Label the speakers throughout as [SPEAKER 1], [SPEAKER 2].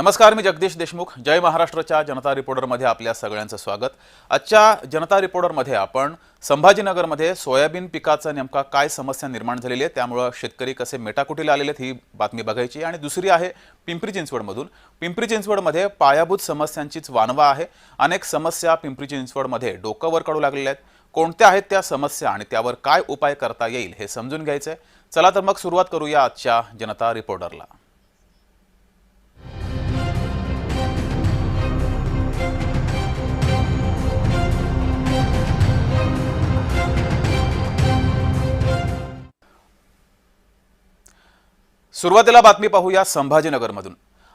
[SPEAKER 1] नमस्कार, मी जगदीश देशमुख. जय महाराष्ट्रच्या जनता रिपोर्टरमध्ये आपल्या सगळ्यांचं स्वागत. आजच्या जनता रिपोर्टरमध्ये आपण संभाजीनगरमध्ये सोयाबीन पिकाचा नेमका काय समस्या निर्माण झालेली आहे, त्यामुळे शेतकरी कसे मेटाकुटीला आलेले आहेत ही बातमी बघायची. आणि दुसरी आहे पिंपरी चिंचवडमधून. पिंपरी चिंचवडमध्ये पायाभूत समस्यांचीच वानवा आहे. अनेक समस्या पिंपरी चिंचवडमध्ये डोकं वर काढू लागलेल्या आहेत. कोणत्या आहेत त्या समस्या आणि त्यावर काय उपाय करता येईल हे समजून घ्यायचंय. चला तर मग सुरुवात करूया आजच्या जनता रिपोर्टरला. सुरुवातीला बातमी पाहूया संभाजीनगरमधून.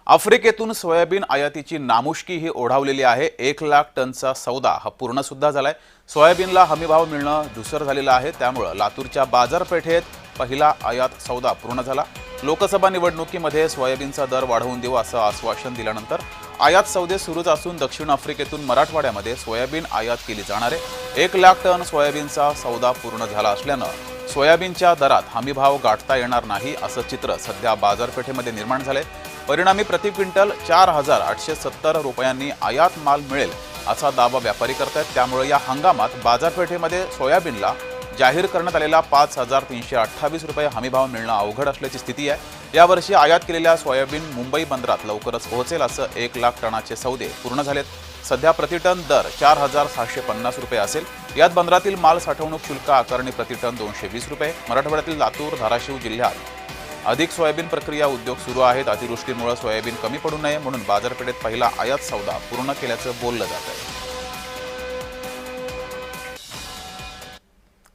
[SPEAKER 1] आफ्रिकेतून सोयाबीन आयातीची नामुष्की ही ओढावलेली आहे. 1 लाख टनचा सौदा हा पूर्ण सुद्धा झालाय. सोयाबीनला हमीभाव मिळणं धुसर झालेलं आहे. त्यामुळे लातूरच्या बाजारपेठेत पहिला आयात सौदा पूर्ण झाला. लोकसभा निवडणुकीमध्ये सोयाबीनचा दर वाढवून देऊ असं आश्वासन दिल्यानंतर आयात सौदे सुरूच असून दक्षिण आफ्रिकेतून मराठवाड्यामध्ये सोयाबीन आयात केली जाणार आहे. 1 लाख टन सोयाबीनचा सौदा पूर्ण झाला असल्यानं सोयाबीनच्या दरात हमीभाव गाठता येणार नाही असं चित्र सध्या बाजारपेठेमध्ये निर्माण झालंय. परिणामी प्रति क्विंटल 4,870 रुपयांनी आयात माल मिळेल असा दावा व्यापारी करतायत. त्यामुळे या हंगामात बाजारपेठेमध्ये सोयाबीनला जाहीर करण्यात आलेला 5,328 रुपये हमीभाव मिळणं अवघड असल्याची स्थिती आहे. यावर्षी आयात केलेल्या सोयाबीन मुंबई बंदरात लवकरच पोहोचेल असं 1 लाख टनाचे सौदे पूर्ण झालेत. सध्या प्रतिटन दर 4,650 रुपये असेल. यात बंदरातील माल साठवणूक शुल्क आकारणी प्रतिटन 220 रुपये. मराठवाड्यातील लातूर, धाराशिव जिल्ह्यात अधिक सोयाबीन प्रक्रिया उद्योग सुरू आहेत. अतिवृष्टीमुळे सोयाबीन कमी पडू नये म्हणून बाजारपेठेत पहिला आयात सौदा पूर्ण केल्याचं बोललं जात आहे.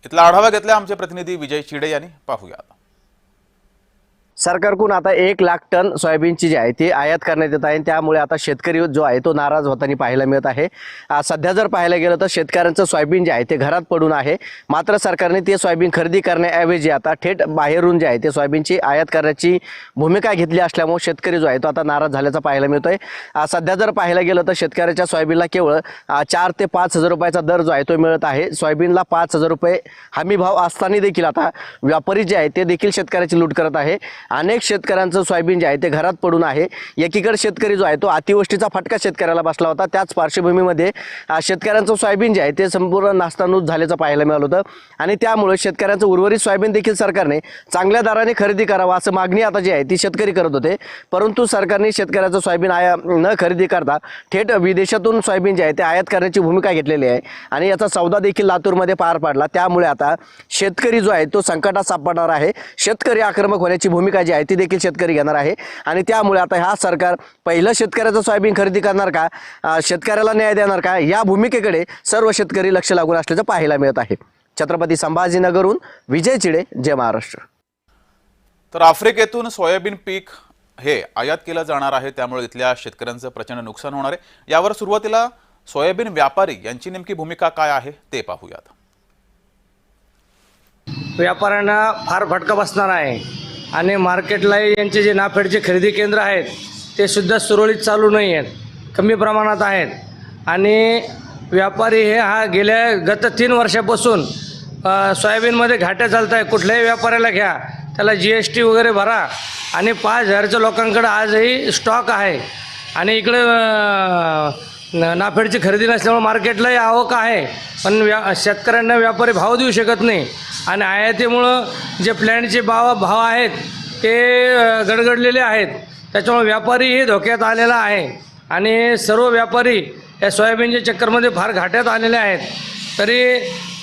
[SPEAKER 1] इथला आढावा घेतला आमचे प्रतिनिधी विजय चिडे यांनी. पाहूया.
[SPEAKER 2] सरकारकडून आता 1 लाख टन सोयाबीनची जी आहे ती आयात करण्यात येत आहे. त्यामुळे आता शेतकरी जो आहे तो नाराज होताना पाहायला मिळत आहे. सध्या जर पाहायला गेलं तर शेतकऱ्यांचं सोयाबीन जे आहे ते घरात पडून आहे. मात्र सरकारने ते सोयाबीन खरेदी करण्याऐवजी आता थेट बाहेरून जे आहे ते सोयाबीनची आयात करण्याची भूमिका घेतली असल्यामुळे शेतकरी जो आहे तो आता नाराज झाल्याचा पाहायला मिळतोय. सध्या जर पाहायला गेलं तर शेतकऱ्याच्या सोयाबीनला केवळ 4 ते 5,000 रुपयाचा दर जो आहे तो मिळत आहे. सोयाबीनला 5,000 रुपये हमी भाव असताना देखील आता व्यापारी जे आहे ते देखील शेतकऱ्याची लूट करत आहे. अनेक शेतकऱ्यांचं सोयाबीन जे आहे ते घरात पडून आहे. एकीकडे शेतकरी जो आहे तो अतिवृष्टीचा फटका शेतकऱ्याला बसला होता. त्याच पार्श्वभूमीमध्ये शेतकऱ्यांचं सोयाबीन जे आहे ते संपूर्ण नास्तानूस झाल्याचं पाहायला मिळालं होतं. आणि त्यामुळे शेतकऱ्यांचं उर्वरित सोयाबीन देखील सरकारने चांगल्या दराने खरेदी करावा असं मागणी आता जी आहे ती शेतकरी करत होते. परंतु सरकारने शेतकऱ्याचं सोयाबीन न खरेदी करता थेट विदेशातून सोयाबीन जे आहे ते आयात करण्याची भूमिका घेतलेली आहे. आणि याचा सौदा देखील लातूरमध्ये पार पडला. त्यामुळे आता शेतकरी जो आहे तो संकटात सापडणार आहे. शेतकरी आक्रमक होण्याची भूमिका जी आहे ती देखील शेतकरी घेणार आहे. आणि त्यामुळे आता हा सरकार पहिलं शेतकऱ्याचं सोयाबीन खरेदी करणार का, शेतकऱ्याला न्याय देणार का, या भूमिकेकडे सर्व शेतकरी लक्ष लागून असल्याचं पाहायला मिळत आहे. छत्रपती संभाजीनगरहून विजय चिडे, जय महाराष्ट्र.
[SPEAKER 1] तर आफ्रिकेतून सोयाबीन पीक हे आयात केलं जाणार आहे. त्यामुळे इथल्या शेतकऱ्यांचं प्रचंड नुकसान होणार आहे. यावर सुरुवातीला सोयाबीन व्यापारी यांची नेमकी भूमिका काय आहे ते पाहूयात.
[SPEAKER 3] व्यापाऱ्यांना फार फटका बसणार आहे आणि मार्केटला यांचे जे नाफेडचे खरेदी केंद्र आहेत ते सुद्धा सुरळीत चालू नाही आहेत, कमी प्रमाणात आहेत. आणि व्यापारी हे गेल्या गत 3 वर्षापासून सोयाबीनमध्ये घाटे चालत आहे. कुठल्याही व्यापाऱ्याला घ्या, त्याला GST वगैरे भरा आणि 5,000च्या लोकांकडे आजही स्टॉक आहे. आणि इकडे नाफेडची खरेदी नसल्यामुळे मार्केटलाही आवक आहे, पण शेतकऱ्यांना व्यापारी भाव देऊ शकत नाही. आणि आयातीमुळं जे प्लॅनचे भाव आहेत ते गडगडलेले आहेत. त्याच्यामुळे व्यापारीही धोक्यात आलेला आहे. आणि सर्व व्यापारी या सोयाबीनच्या चक्करमध्ये फार घाट्यात आलेले आहेत. तरी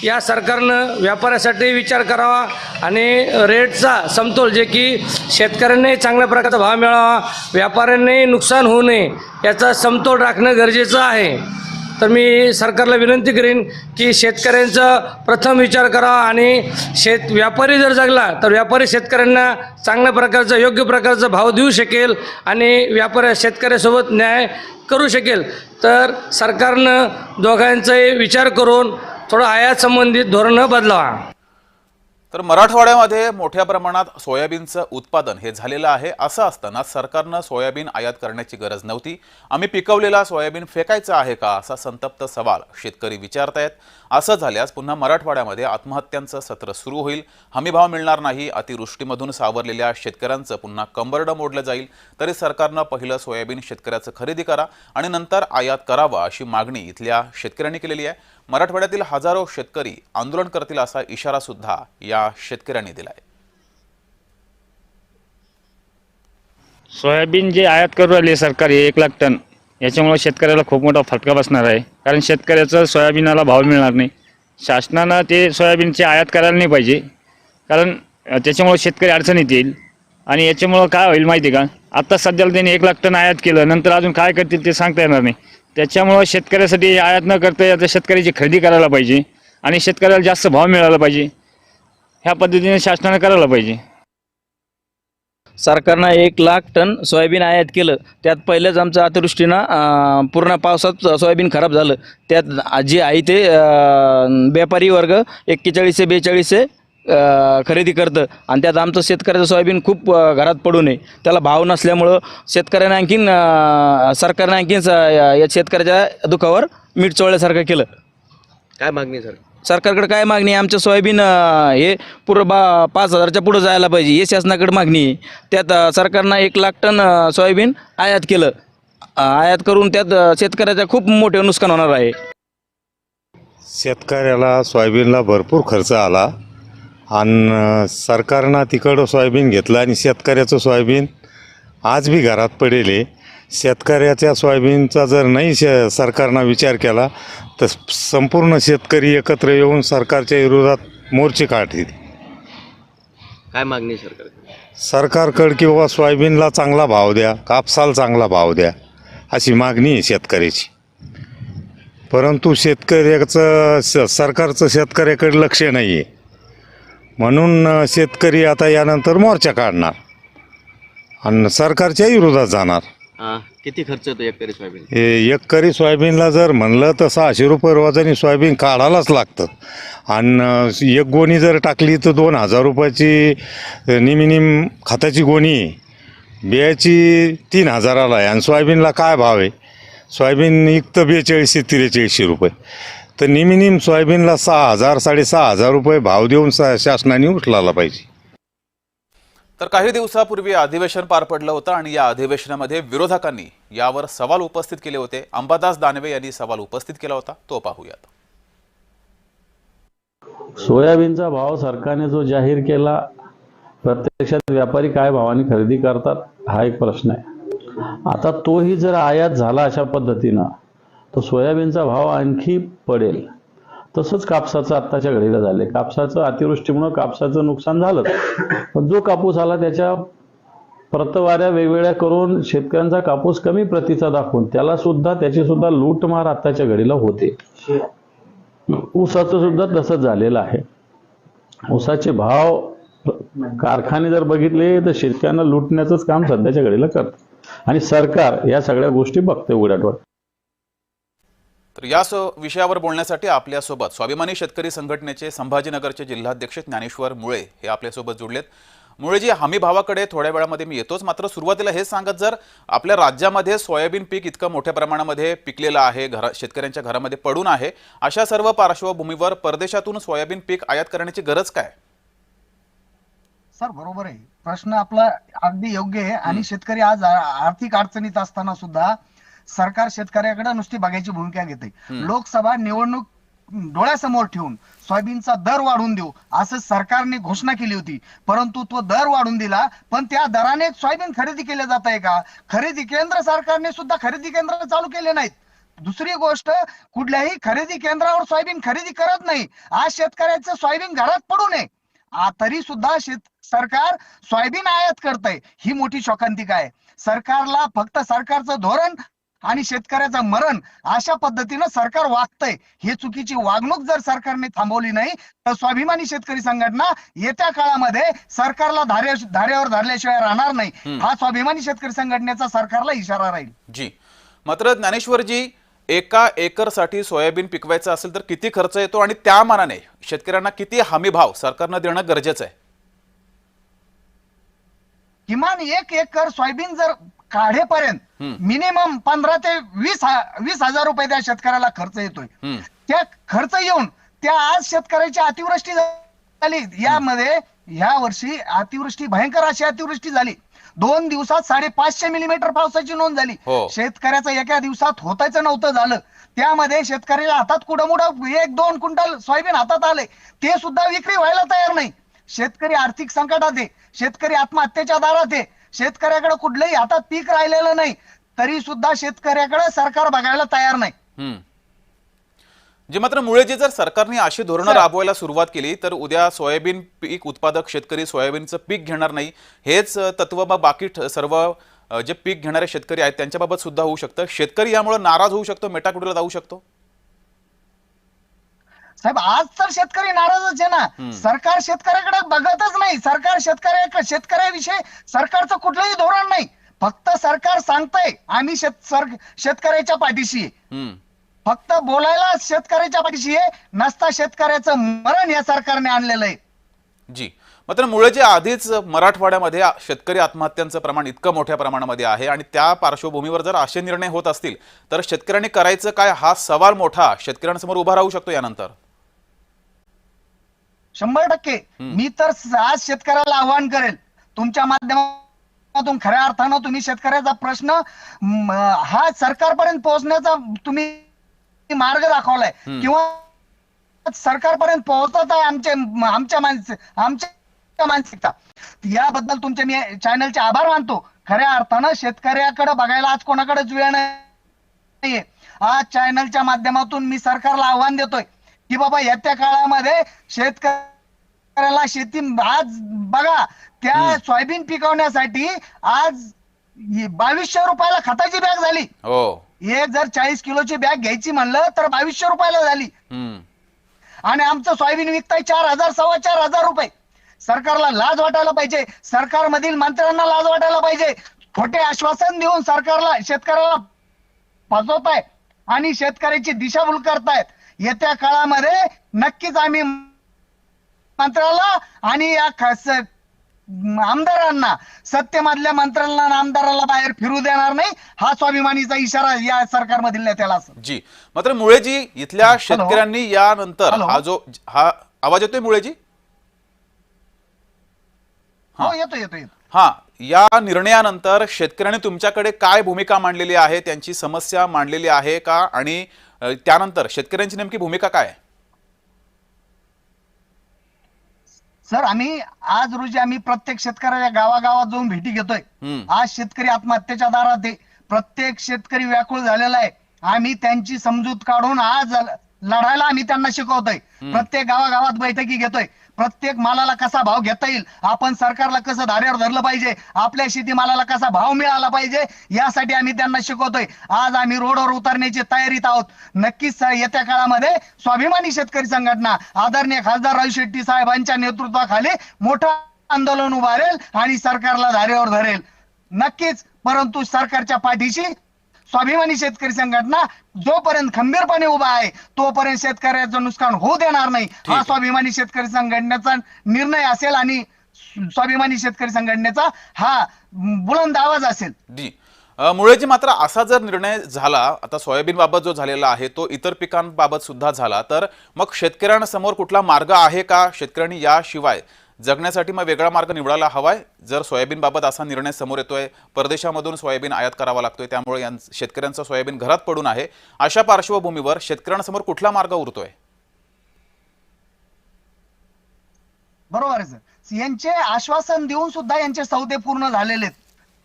[SPEAKER 3] या सरकारनं व्यापाऱ्यासाठी विचार करावा आणि रेटचा समतोल, जे की शेतकऱ्यांनाही चांगल्या प्रकारचा भाव मिळावा, व्यापाऱ्यांनाही नुकसान होऊ नये, याचा समतोल राखणं गरजेचं आहे. तर मी सरकारला विनंती करीन की शेतकऱ्यांचा प्रथम विचार करावा आणि व्यापारी जर जगला तर व्यापारी शेतकऱ्यांना चांगल्या प्रकारचा योग्य प्रकारचा भाव देऊ शकेल आणि शेतकऱ्यासोबत न्याय करू शकेल. तर सरकारनं दोघांचाही विचार करून थोडं आयात संबंधित धोरण बदलावा.
[SPEAKER 1] तर मराठवाड्यामध्ये मोठ्या प्रमाणात सोयाबीनचं उत्पादन हे झालेलं आहे। असं असताना सरकारनं सोयाबीन आयात करण्याची गरज नव्हती, आम्ही पिकवलेला सोयाबीन फेकायचा आहे का, असा संतप्त सवाल शेतकरी विचारतायत। असं झाल्यास पुन्हा मराठवाड्यामध्ये आत्महत्यांचं सत्र सुरू होईल, हमीभाव मिळणार नाही, अतिवृष्टीमधून सावरलेल्या शेतकऱ्यांचं पुन्हा कंबरडं मोडलं जाईल। तरी सरकारनं पहिलं सोयाबीन शेतकऱ्याचं खरेदी करा आणि नंतर आयात करावा अशी मागणी इथल्या शेतकऱ्यांनी केलेली आहे। मराठवाड्यातील हजारो शेतकरी आंदोलन करतील असा इशारा सुद्धा या शेतकऱ्यांनी दिलाय।
[SPEAKER 4] सोयाबीन जे आयात करू राहिले सरकार 1 लाख टन, याच्यामुळे शेतकऱ्याला खूप मोठा फटका बसणार आहे। कारण शेतकऱ्याचा सोयाबीनाला भाव मिळणार नाही। शासनानं ते सोयाबीनचे आयात करायला नाही पाहिजे, कारण त्याच्यामुळे शेतकरी अडचणीत येईल। आणि याच्यामुळं काय होईल माहिती आहे का, आता सध्याला त्यांनी 1 लाख टन आयात केलं, नंतर अजून काय करतील ते सांगता येणार नाही। त्याच्यामुळं शेतकऱ्यासाठी आयात न करता आता शेतकऱ्याची खरेदी करायला पाहिजे आणि शेतकऱ्याला जास्त भाव मिळाला पाहिजे, ह्या पद्धतीने शासनानं करायला पाहिजे।
[SPEAKER 5] सरकारनं 1 लाख टन सोयाबीन आयात केलं, त्यात पहिलेच आमचं अतिवृष्टीनं पूर्ण पावसात सोयाबीन खराब झालं। त्यात जे आहे ते व्यापारी वर्ग 41 42 खरेदी करतं आणि त्यात आमचं शेतकऱ्याचं सोयाबीन खूप घरात पडू नये, त्याला भाव नसल्यामुळं शेतकऱ्याने आणखीन सरकारने आणखीन या शेतकऱ्याच्या दुखावर मीठ चोळल्यासारखं केलं।
[SPEAKER 2] काय मागणी सर?
[SPEAKER 5] सरकारकडे काय मागणी आहे? आमचं सोयाबीन हे पुरं 5,000च्या पुढं जायला पाहिजे, हे शासनाकडे मागणी आहे। त्यात सरकारनं 1 लाख टन सोयाबीन आयात केलं, आयात करून त्यात शेतकऱ्याचं खूप मोठे नुकसान होणार आहे।
[SPEAKER 6] शेतकऱ्याला सोयाबीनला भरपूर खर्च आला आणि सरकारनं तिकडं सोयाबीन घेतलं आणि शेतकऱ्याचं सोयाबीन आज बी घरात पडेल आहे। शेतकऱ्याच्या सोयाबीनचा जर नाही सरकारनं विचार केला तर संपूर्ण शेतकरी एकत्र येऊन सरकारच्या विरोधात मोर्चे काढतील।
[SPEAKER 2] काय मागणी सरकार?
[SPEAKER 6] सरकारकडे किंवा सोयाबीनला चांगला भाव द्या, कापसाला चांगला भाव द्या, अशी मागणी आहे शेतकऱ्याची। परंतु शेतकऱ्याचं सरकारचं शेतकऱ्याकडे लक्ष नाही आहे, म्हणून शेतकरी आता यानंतर मोर्चा काढणार आणि सरकारच्या विरोधात जाणार।
[SPEAKER 2] किती खर्च येतो एकरी सोयाबीन?
[SPEAKER 6] हे एकरी सोयाबीनला जर म्हणलं तर 600 रुपये रोजानी सोयाबीन काढायलाच लागतं आणि एक गोणी जर टाकली तर 2,000 रुपयाची निम खताची गोणी, बियाची 3,000ला आहे आणि सोयाबीनला काय भाव आहे? सोयाबीन इकतं 4200-4300 रुपये, तर निम सोयाबीनला 6,000 6,500 रुपये भाव देऊन शासनाने उचलायला पाहिजे।
[SPEAKER 1] तर काही दिवसापूर्वी अधिवेशन पार पडलं होतं आणि या अधिवेशनामध्ये विरोधकांनी यावर सवाल उपस्थित केले होते। अंबादास दानवे यांनी सवाल उपस्थित केला होता, तो पाहूयात।
[SPEAKER 7] सोयाबीनचा भाव सरकारने जो जाहीर केला, प्रत्यक्षात व्यापारी काय भावाने खरेदी करतात हा एक प्रश्न आहे। आता तोही जर आयात झाला अशा पद्धतीनं तर सोयाबीनचा भाव आणखी पडेल। तसंच कापसाचं आत्ताच्या घडीला झाले, कापसाचं अतिवृष्टीमुळे कापसाचं नुकसान झालं, पण जो कापूस आला त्याच्या प्रतवाऱ्या वेगवेगळ्या करून शेतकऱ्यांचा कापूस कमी प्रतीचा दाखवून त्याची सुद्धा लूटमार आत्ताच्या घडीला होते। ऊसाचं सुद्धा तसंच झालेलं आहे। ऊसाचे भाव कारखाने जर बघितले तर शेतकऱ्यांना लुटण्याचंच काम सध्याच्या घडीला करतं आणि सरकार या सगळ्या गोष्टी बघते उघड्यावर।
[SPEAKER 1] तर या विषयावर बोलण्यासाठी आपल्यासोबत स्वाभिमानी शेतकरी संघटनेचे संभाजीनगरचे जिल्हाध्यक्ष ज्ञानेश्वर मुळे हे आपल्यासोबत जुळलेत। मुळेजी, हमी भावाकडे थोड्या वेळामध्ये मी येतोच, मात्र सुरुवातीला हे सांगत, जर आपल्या राज्यामध्ये सोयाबीन पीक इतकं मोठ्या प्रमाणामध्ये पिकलेलं आहे, शेतकऱ्यांच्या घरामध्ये पडून आहे, अशा सर्व पार्श्वभूमीवर परदेशातून सोयाबीन पीक आयात करण्याची गरज काय?
[SPEAKER 8] सर बरोबर आहे, प्रश्न आपला अगदी योग्य आहे आणि शेतकरी आज आर्थिक अडचणीत असताना सुद्धा सरकार शेतकऱ्याकडे नुसती बघायची भूमिका घेते। लोकसभा निवडणूक डोळ्यासमोर ठेवून सोयाबीनचा दर वाढवून देऊ असं सरकारने घोषणा केली होती, परंतु तो दर वाढवून दिला, पण त्या दराने सोयाबीन खरेदी केले जात आहे का? खरेदी केंद्र सरकारने सुद्धा खरेदी केंद्र चालू केले नाहीत। दुसरी गोष्ट, कुठल्याही खरेदी केंद्रावर सोयाबीन खरेदी करत नाही। आज शेतकऱ्याचं सोयाबीन घरात पडू नये तरी सुद्धा सरकार सोयाबीन आयात करतंय, ही मोठी शोकांतिका आहे। सरकारला फक्त सरकारचं धोरण आणि शेतकऱ्याचं मरण अशा पद्धतीनं सरकार वागतंय, हे चुकीची वागणूक जर सरकारने थांबवली नाही तर स्वाभिमानी शेतकरी संघटना येत्या काळामध्ये सरकारला धारेवर धरल्याशिवाय राहणार नाही, हा स्वाभिमानी शेतकरी संघटनेचा सरकारला इशारा राहील।
[SPEAKER 1] जी, मात्र ज्ञानेश्वरजी, एका एकरसाठी सोयाबीन पिकवायचं असेल तर किती खर्च येतो आणि त्या मानाने शेतकऱ्यांना किती हमी भाव सरकारनं देणं गरजेचं आहे?
[SPEAKER 8] किमान 1 एकर सोयाबीन जर काढेपर्यंत मिनिमम 15 ते 20 हजार रुपये त्या शेतकऱ्याला खर्च येतोय. त्या खर्च येऊन त्या आज शेतकऱ्याची अतिवृष्टी झाली. यामध्ये ह्या वर्षी अतिवृष्टी, भयंकर अशी अतिवृष्टी झाली. 2 दिवसात 550 मिलीमीटर पावसाची नोंद झाली. शेतकऱ्याचं एका दिवसात होतायचं नव्हतं झालं. त्यामध्ये शेतकऱ्याच्या हातात कुडमुडं 1-2 क्विंटल सोयाबीन हातात आले, ते सुद्धा विक्री व्हायला तयार नाही. शेतकरी आर्थिक संकटात आहे, शेतकरी आत्महत्येच्या दारात आहे, शेतकऱ्याकडे कुठलंही हातात पीक राहिलेलं नाही, तरी सुद्धा शेतकऱ्याकडे सरकार बघायला तयार नाही.
[SPEAKER 1] जे मात्र मुळेजी, जर सरकारने अशी धोरणं राबवायला सुरुवात केली तर उद्या सोयाबीन पीक उत्पादक शेतकरी सोयाबीनचं पीक घेणार नाही, हेच तत्व मग बाकी सर्व जे पीक घेणारे शेतकरी आहेत त्यांच्याबाबत सुद्धा होऊ शकतं. शेतकरी यामुळे नाराज होऊ शकतो, मेटाकुटीला जाऊ शकतो.
[SPEAKER 8] साहेब, आज तर शेतकरी नाराजच आहे ना. सरकार शेतकऱ्याकडे बघतच नाही. सरकार शेतकऱ्याविषयी सरकारचं कुठलंही धोरण नाही. फक्त सरकार सांगतंय आम्ही शेतकऱ्याच्या पाठीशी आहे. फक्त बोलायला शेतकऱ्याच्या पाठीशी आहे, नसता शेतकऱ्याचं मरण या सरकारने आणलेलं आहे.
[SPEAKER 1] जी, मात्र मुळेजी, आधीच मराठवाड्यामध्ये शेतकरी आत्महत्यांचं प्रमाण इतकं मोठ्या प्रमाणामध्ये आहे आणि त्या पार्श्वभूमीवर जर असे निर्णय होत असतील तर शेतकऱ्यांनी करायचं काय, हा सवाल मोठा शेतकऱ्यांसमोर उभा राहू शकतो यानंतर.
[SPEAKER 8] 100% मी तर आज शेतकऱ्याला आवाहन करेल, तुमच्या माध्यमातून खऱ्या अर्थानं तुम्ही शेतकऱ्याचा प्रश्न हा सरकारपर्यंत पोहोचण्याचा तुम्ही मार्ग दाखवलाय किंवा सरकारपर्यंत पोहोचत आहे आमच्या मानसिकता. याबद्दल तुमचे मी चॅनलचे आभार मानतो. खऱ्या अर्थानं शेतकऱ्याकडे बघायला आज कोणाकडेच वेळ नाहीये. आज चॅनलच्या माध्यमातून मी सरकारला आव्हान देतोय की बाबा येत्या काळामध्ये शेतकऱ्याला शेती, आज बघा त्या सोयाबीन पिकवण्यासाठी आज 2200 रुपयाला खताची बॅग झाली. हे जर 40 किलोची बॅग घ्यायची म्हणलं तर 2200 रुपयाला झाली आणि आमचं सोयाबीन विकताय 4000, 4500 रुपये. सरकारला लाज वाटायला पाहिजे, सरकारमधील मंत्र्यांना लाज वाटायला पाहिजे. खोटे आश्वासन देऊन सरकारला, शेतकऱ्याला फसवताय आणि शेतकऱ्याची दिशाभूल करतायत. येत्या काळामध्ये नक्कीच आम्ही मंत्र्याला आणि या आमदारांना, सत्तेमधल्या मंत्र्यांना आणि आमदारांना बाहेर फिरू देणार नाही, हा स्वाभिमानीचा इशारा या सरकारमधील नेत्याला असेल.
[SPEAKER 1] जी, मात्र मुळेजी, इथल्या शेतकऱ्यांनी यानंतर हा आवाज येतोय मुळेजी?
[SPEAKER 8] हो, येतो.
[SPEAKER 1] या निर्णयानंतर शेतकऱ्यांनी तुमच्याकडे काय भूमिका मांडलेली आहे, त्यांची समस्या मांडलेली आहे का, आणि त्यानंतर शेतकऱ्यांची नेमकी भूमिका काय आहे?
[SPEAKER 8] सर, आज रोजी आम्ही प्रत्येक शेतकऱ्याच्या गावागावात जाऊन भेटी घेतोय. आज शेतकरी आत्महत्येच्या दारात आहे, प्रत्येक शेतकरी व्याकुळ झालेला आहे. आम्ही त्यांची समजूत काढून आज लढायला आम्ही त्यांना शिकवतोय. प्रत्येक गावागावात बैठकी घेतोय. प्रत्येक मालाला कसा भाव घेता येईल, आपण सरकारला कसं धारेवर धरलं पाहिजे, आपल्या शेतीमालाला कसा भाव मिळाला पाहिजे, यासाठी आम्ही त्यांना शिकवतोय. आज आम्ही रोडवर उतरण्याची तयारीत आहोत. नक्कीच येत्या काळामध्ये स्वाभिमानी शेतकरी संघटना आदरणीय खासदार राजू शेट्टी साहेबांच्या नेतृत्वाखाली मोठं आंदोलन उभारेल आणि सरकारला धारेवर धरेल नक्कीच. परंतु सरकारच्या पाठीशी स्वाभिमानी शेतकरी संघटना जोपर्यंत खंबीरपणे उभा आहे तोपर्यंत शेतकऱ्याचं नुकसान होऊ देणार नाही, हा स्वाभिमानी शेतकरी संघटनेचा निर्णय असेल आणि स्वाभिमानी शेतकरी संघटनेचा हा बुलंद आवाज असेल.
[SPEAKER 1] जी, मुळेजी, मात्र असा जर निर्णय झाला, आता सोयाबीन बाबत जो झालेला आहे तो इतर पिकांबाबत सुद्धा झाला, तर मग शेतकऱ्यांसमोर कुठला मार्ग आहे का? शेतकऱ्यांनी याशिवाय जगण्यासाठी मग वेगळा मार्ग निवडायला हवाय? जर सोयाबीन बाबत असा निर्णय समोर येतोय, परदेशामधून सोयाबीन आयात करावा लागतोय, त्यामुळे शेतकऱ्यांचं सोयाबीन घरात पडून आहे, अशा पार्श्वभूमीवर शेतकऱ्यांसमोर कुठला मार्ग उरतोय?
[SPEAKER 8] बरोबर आहे सर. यांचे आश्वासन देऊन सुद्धा यांचे सौदे पूर्ण झालेले आहेत.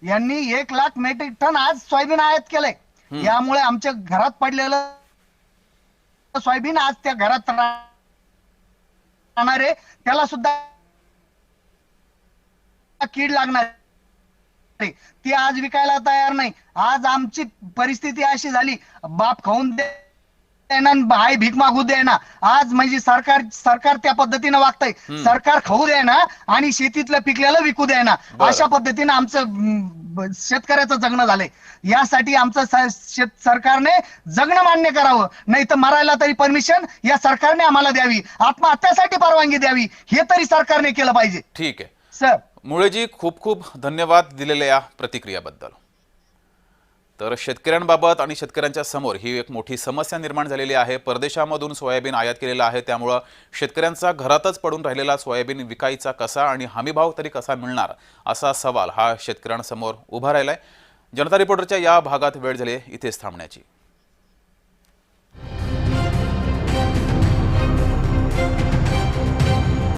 [SPEAKER 8] यांनी 1 लाख मेट्रिक टन आज सोयाबीन आयात केलंय. यामुळे आमच्या घरात पडलेलं सोयाबीन आज त्या घरात राहणारे त्याला सुद्धा कीड लागणार, ती आज विकायला तयार नाही. आज आमची परिस्थिती अशी झाली, बाप खाऊन देना, भाई भीक मागू देना. आज म्हणजे सरकार त्या पद्धतीने वागतंय. सरकार खाऊ देना आणि शेतीतलं पिकलेलं विकू देना, अशा पद्धतीने आमचं शेतकऱ्याचं जगणं झालंय. यासाठी आमचं सरकारने जगणं मान्य करावं, नाही तर मरायला तरी परमिशन या सरकारने आम्हाला द्यावी, आत्महत्यासाठी परवानगी द्यावी, हे तरी सरकारने केलं पाहिजे.
[SPEAKER 1] ठीक आहे
[SPEAKER 8] सर.
[SPEAKER 1] मुळेजी, खूप खूप धन्यवाद दिलेल्या या प्रतिक्रियाबद्दल. तर शेतकऱ्यांबाबत आणि शेतकऱ्यांच्या समोर ही एक मोठी समस्या निर्माण झालेली आहे. परदेशामधून सोयाबीन आयात केलेलं आहे, त्यामुळं शेतकऱ्यांचा घरातच पडून राहिलेला सोयाबीन विकायचा कसा आणि हमीभाव तरी कसा मिळणार असा सवाल हा शेतकऱ्यांसमोर उभा राहिलाय. जनता रिपोर्टरच्या या भागात वेळ झाली इथेच थांबण्याची.